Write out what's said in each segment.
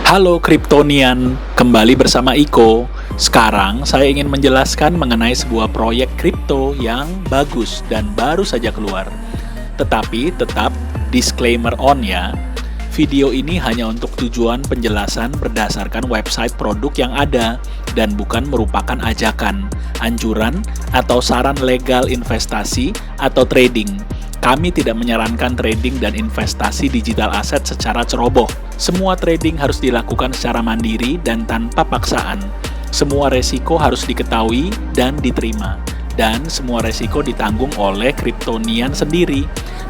Halo Kryptonian, kembali bersama Iko. Sekarang saya ingin menjelaskan mengenai sebuah proyek kripto yang bagus dan baru saja keluar. Tetapi tetap disclaimer on ya. Video ini hanya untuk tujuan penjelasan berdasarkan website produk yang ada dan bukan merupakan ajakan, anjuran, atau saran legal investasi atau trading. Kami tidak menyarankan trading dan investasi digital aset secara ceroboh. Semua trading harus dilakukan secara mandiri dan tanpa paksaan. Semua resiko harus diketahui dan diterima. Dan semua resiko ditanggung oleh Kryptonian sendiri.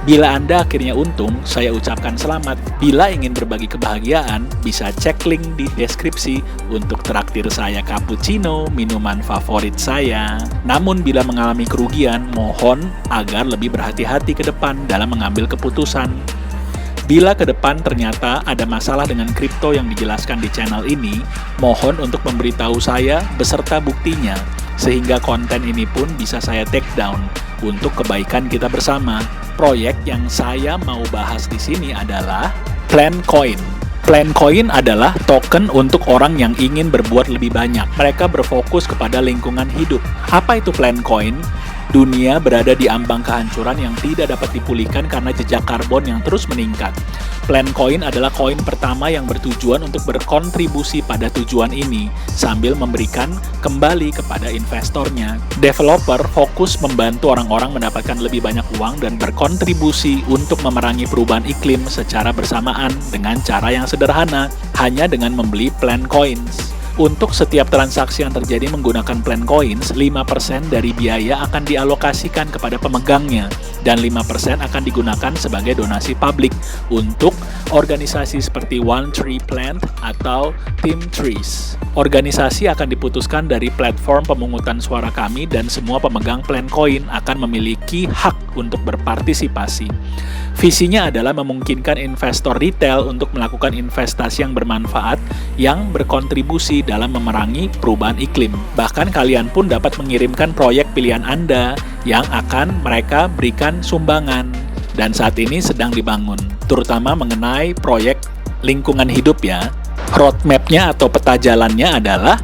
Bila Anda akhirnya untung, saya ucapkan selamat. Bila ingin berbagi kebahagiaan, bisa cek link di deskripsi untuk traktir saya cappuccino, minuman favorit saya. Namun bila mengalami kerugian, mohon agar lebih berhati-hati ke depan dalam mengambil keputusan. Bila ke depan ternyata ada masalah dengan kripto yang dijelaskan di channel ini, mohon untuk memberitahu saya beserta buktinya, sehingga konten ini pun bisa saya take down untuk kebaikan kita bersama. Proyek yang saya mau bahas di sini adalah Plancoin. Plancoin adalah token untuk orang yang ingin berbuat lebih banyak. Mereka berfokus kepada lingkungan hidup. Apa itu Plancoin? Dunia berada di ambang kehancuran yang tidak dapat dipulihkan karena jejak karbon yang terus meningkat. Plancoin adalah koin pertama yang bertujuan untuk berkontribusi pada tujuan ini, sambil memberikan kembali kepada investornya. Developer fokus membantu orang-orang mendapatkan lebih banyak uang dan berkontribusi untuk memerangi perubahan iklim secara bersamaan dengan cara yang sederhana, hanya dengan membeli Plancoins. Untuk setiap transaksi yang terjadi menggunakan Plancoins, 5% dari biaya akan dialokasikan kepada pemegangnya, dan 5% akan digunakan sebagai donasi publik untuk organisasi seperti One Tree Plant atau Team Trees. Organisasi akan diputuskan dari platform pemungutan suara kami dan semua pemegang Plancoin akan memiliki hak untuk berpartisipasi. Visinya adalah memungkinkan investor retail untuk melakukan investasi yang bermanfaat yang berkontribusi dalam memerangi perubahan iklim. Bahkan kalian pun dapat mengirimkan proyek pilihan Anda yang akan mereka berikan sumbangan. Dan saat ini sedang dibangun, terutama mengenai proyek lingkungan hidup ya. Roadmap-nya atau peta jalannya adalah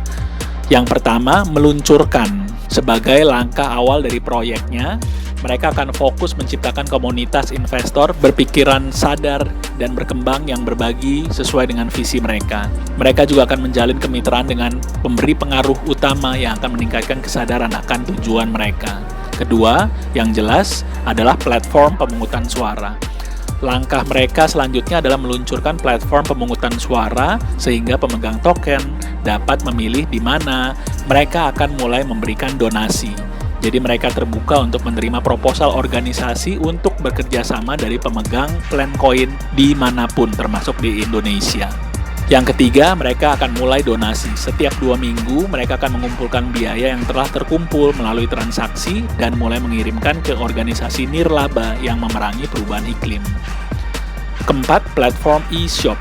yang pertama, meluncurkan. Sebagai langkah awal dari proyeknya, mereka akan fokus menciptakan komunitas investor berpikiran sadar dan berkembang yang berbagi sesuai dengan visi mereka. Mereka juga akan menjalin kemitraan dengan pemberi pengaruh utama yang akan meningkatkan kesadaran akan tujuan mereka. Kedua, yang jelas adalah platform pemungutan suara. Langkah mereka selanjutnya adalah meluncurkan platform pemungutan suara sehingga pemegang token dapat memilih di mana mereka akan mulai memberikan donasi. Jadi mereka terbuka untuk menerima proposal organisasi untuk bekerja sama dari pemegang Plancoin dimanapun termasuk di Indonesia. Yang ketiga, mereka akan mulai donasi. Setiap 2 minggu, mereka akan mengumpulkan biaya yang telah terkumpul melalui transaksi dan mulai mengirimkan ke organisasi nirlaba yang memerangi perubahan iklim. Keempat, platform e-shop.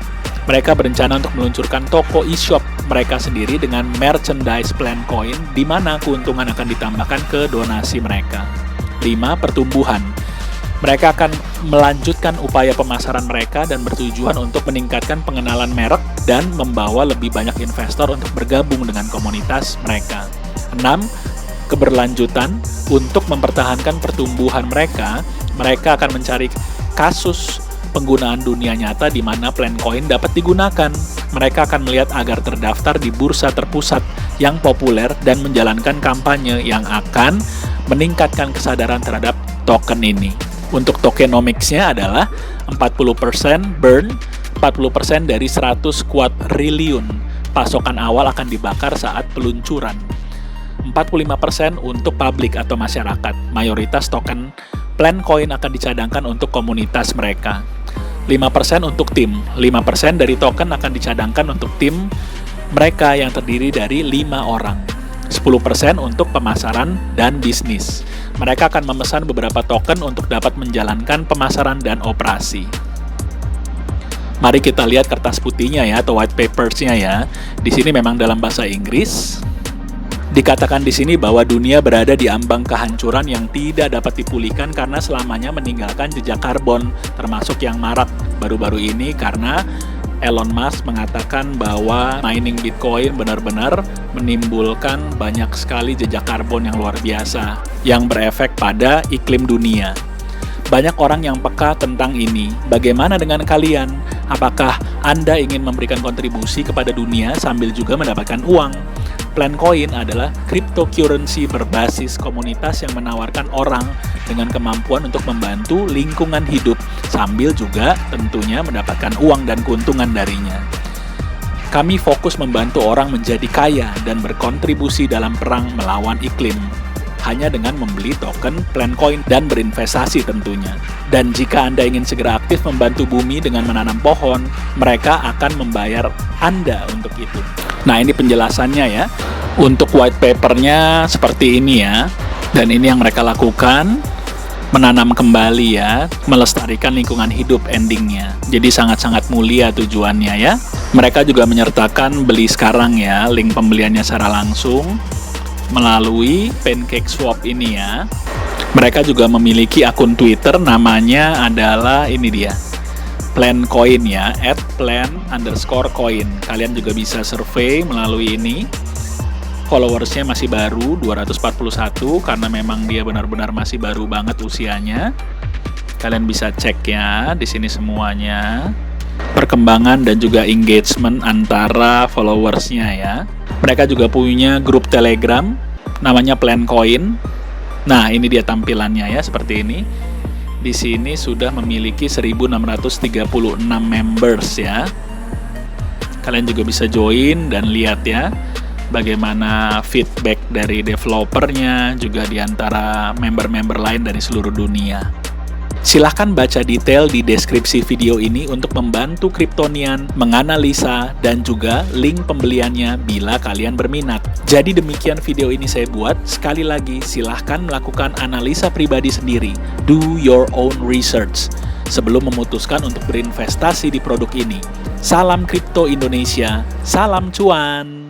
Mereka berencana untuk meluncurkan toko e-shop mereka sendiri dengan merchandise Plancoin, di mana keuntungan akan ditambahkan ke donasi mereka. 5. Pertumbuhan. Mereka akan melanjutkan upaya pemasaran mereka dan bertujuan untuk meningkatkan pengenalan merek dan membawa lebih banyak investor untuk bergabung dengan komunitas mereka. 6. Keberlanjutan. Untuk mempertahankan pertumbuhan mereka akan mencari kasus penggunaan dunia nyata di mana Plancoin dapat digunakan. Mereka akan melihat agar terdaftar di bursa terpusat yang populer dan menjalankan kampanye yang akan meningkatkan kesadaran terhadap token ini. Untuk tokenomics-nya adalah 40% burn, 40% dari 100 quadrillion. Pasokan awal akan dibakar saat peluncuran. 45% untuk publik atau masyarakat. Mayoritas token Plancoin akan dicadangkan untuk komunitas mereka. 5% untuk tim. 5% dari token akan dicadangkan untuk tim mereka yang terdiri dari 5 orang. 10% untuk pemasaran dan bisnis. Mereka akan memesan beberapa token untuk dapat menjalankan pemasaran dan operasi. Mari kita lihat kertas putihnya ya, atau white papers-nya ya. Di sini memang dalam bahasa Inggris. Dikatakan di sini bahwa dunia berada di ambang kehancuran yang tidak dapat dipulihkan karena selamanya meninggalkan jejak karbon, termasuk yang marak baru-baru ini karena Elon Musk mengatakan bahwa mining Bitcoin benar-benar menimbulkan banyak sekali jejak karbon yang luar biasa yang berefek pada iklim dunia. Banyak orang yang peka tentang ini. Bagaimana dengan kalian? Apakah Anda ingin memberikan kontribusi kepada dunia sambil juga mendapatkan uang? Plancoin adalah cryptocurrency berbasis komunitas yang menawarkan orang dengan kemampuan untuk membantu lingkungan hidup sambil juga tentunya mendapatkan uang dan keuntungan darinya. Kami fokus membantu orang menjadi kaya dan berkontribusi dalam perang melawan iklim hanya dengan membeli token Plancoin dan berinvestasi tentunya. Dan jika Anda ingin segera aktif membantu bumi dengan menanam pohon, mereka akan membayar Anda untuk itu. Nah, ini penjelasannya ya. Untuk white papernya seperti ini ya. Dan ini yang mereka lakukan, menanam kembali ya, melestarikan lingkungan hidup endingnya. Jadi sangat-sangat mulia tujuannya ya. Mereka juga menyertakan beli sekarang ya, link pembeliannya secara langsung melalui PancakeSwap ini ya. Mereka juga memiliki akun Twitter, namanya adalah ini dia, Plancoin ya, @plan_coin. Kalian juga bisa survei melalui ini. Followersnya masih baru, 241, karena memang dia benar-benar masih baru banget usianya. Kalian bisa cek ya, di sini semuanya. Perkembangan dan juga engagement antara followersnya ya. Mereka juga punya grup Telegram, namanya Plancoin. Nah, ini dia tampilannya ya, seperti ini. Di sini sudah memiliki 1636 members ya. Kalian juga bisa join dan lihat ya, bagaimana feedback dari developernya, juga di antara member-member lain dari seluruh dunia. Silahkan baca detail di deskripsi video ini untuk membantu Kryptonian menganalisa dan juga link pembeliannya bila kalian berminat. Jadi demikian video ini saya buat. Sekali lagi, silahkan melakukan analisa pribadi sendiri. Do your own research sebelum memutuskan untuk berinvestasi di produk ini. Salam Kripto Indonesia, salam cuan!